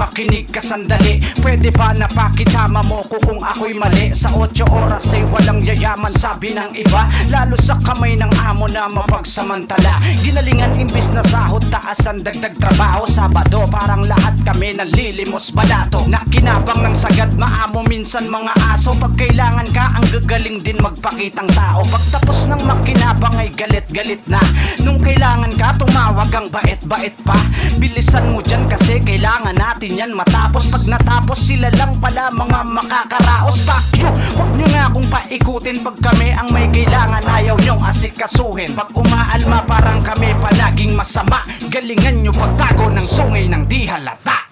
makinig ka sandali. Pwede ba napakitama mo ko kung ako'y mali? Sa 8 oras ay walang yayaman, sabi ng iba, lalo sa kamay ng amo na mapagsamantala. Ginalingan imbis na sahod, taas ang dagdag trabaho. Sabado parang lahat kami nalilimos balato. Nakinabang ng sagad, maamo minsan mga aso. Pag kailangan ka, ang gagaling din magpakitang tao. Pagtapos ng makinabang ay galit-galit na. Nung kailangan ka, tumawag ang bait-bait pa. Bilisan mo dyan kasi kailangan natin yan matapos. Pag natapos sila lang pala mga makakaraos. Fuck you, huwag nyo nga akong paikutin. Pag kami ang may kailangan, ayaw nyong asikasuhin. Pag umaalma parang kami palaging masama. Galingan nyo pagtago ng sungay ng di halata.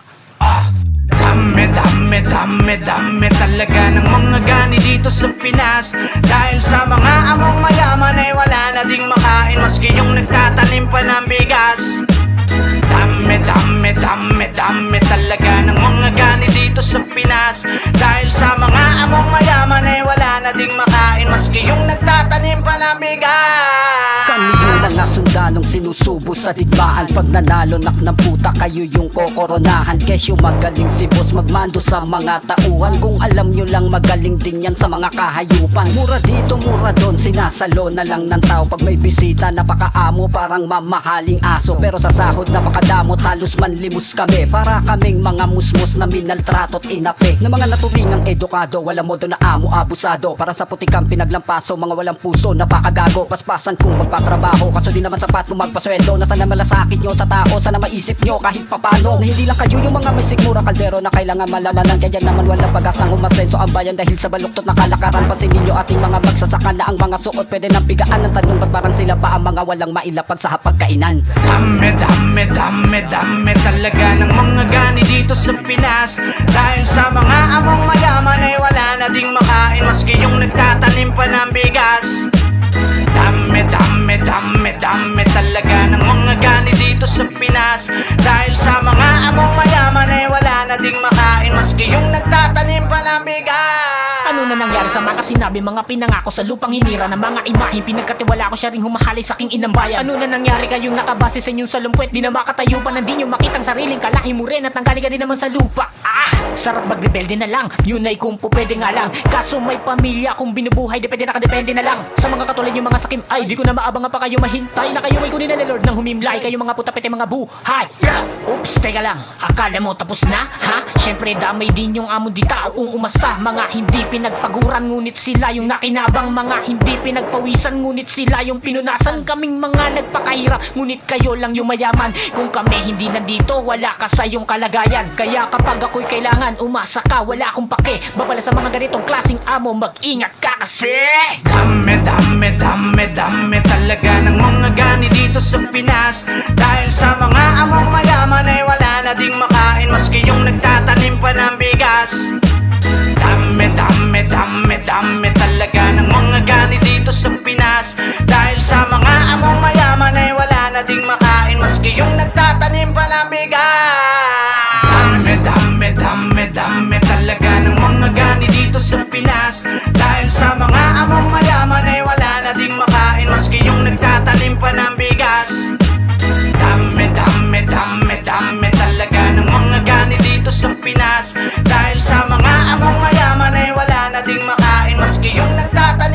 Dami talaga ng mga gani dito sa Pinas. Dahil sa mga among mayaman ay wala na ding makain, maski yung nagtatanim pa ng bigas. Dami talaga ng mga gani dito sa Pinas. Dahil sa mga among mayaman ay wala na ding makain, maski yung nagtatanim pa ng bigas. Kanino lang na sundalong sinusubo sa digmaan. Pag nanalo nak ng puta, kayo yung kokoronahan. Kesyo magaling si boss magmando sa mga tauhan. Kung alam nyo lang magaling din yan sa mga kahayupan. Mura dito, mura doon, sinasalo na lang ng tao. Pag may bisita, napakaamo parang mamahaling aso. Pero sa sahod napakadamot, halos manlimos kami. Para kaming mga musmus na minaltrato't inape. Na mga naturingang edukado, walang modo na amo, abusado. Para sa putikang pinaglampaso, mga walang puso, napakagago. Paspasan kung magpatrabaho, kaso di naman sapat kung magpasweldo. Na sana malasakit nyo sa tao, sana maisip nyo kahit papano. Na hindi lang kayo yung mga may sigmura kaldero na kailangan malalanan. Kaya naman walang pag-asang umasenso ang bayan dahil sa baluktot na kalakaran. Pasin ninyo ating mga magsasaka na ang mga suot pwede nang bigaan ng tanong. Ba't parang sila pa ang mga walang mailapad sa hapagkainan? Dami talaga ng mga gani dito sa Pinas. Dahil sa mga among mayaman ay wala na ding makain, maski yung nagtatanim pa ng bigas. Dami talaga ng mga gani dito sa Pinas. Dahil sa mga among mayaman ay wala na ding makain, maski yung nagtatanim pa ng bigas. Ano na nangyari sa mga sinabi, mga pinangako sa lupang hinira ng mga imahin? Pinagkatiwala ko siya ring humahalay sa aking inang bayan. Ano na nangyari kayong nakabase sa inyong salumpwet? Di na makatayo pa, hindi nyo makitang sariling kalahi mo rin at nanggaling ka din naman sa lupa. Sarap magrebelde na lang, yun ay kung po pwede nga lang. Kaso may pamilya kung binubuhay, depende nakadepende na lang. Sa mga katulad yung mga sakim, ay di ko na maabangan pa kayo mahintay. Na kayo ay kunin na Lord nang humimlay kayo mga putapete mga buhay. Oops, teka lang, akala mo tapos na? Ha? Syempre damay din yung amo di tao kung umasta. Mga hindi pinagpaguran ngunit sila yung nakinabang. Mga hindi pinagpawisan ngunit sila yung pinunasan. Kaming mga nagpakahirap ngunit kayo lang yung mayaman. Kung kami hindi nandito, wala ka sa iyong kalagayan. Kaya kapag ako'y kailangan, umasa ka, wala akong pake. Babala sa mga ganitong klaseng amo, mag-ingat ka kasi. Dami talaga ng mga gani dito sa Pinas. Dahil sa mga among mayaman ay wala na ding makain, maski yung nagtatanim pa ng bigas. Dami talaga ng mga gani dito sa Pinas. Dahil sa mga among mayaman ay wala na ding makain, maski yung nagtatanim pa ng bigas. Dami talaga ng mga gani dito sa Pinas. Dahil sa mga among mayaman ay wala na ding makain, maski yung nagtatanim pa ng bigas. Dami talaga ng mga gani dito sa Pinas. Dahil sa mga among mayaman ay wala na ding makain, maski yung nagtatanim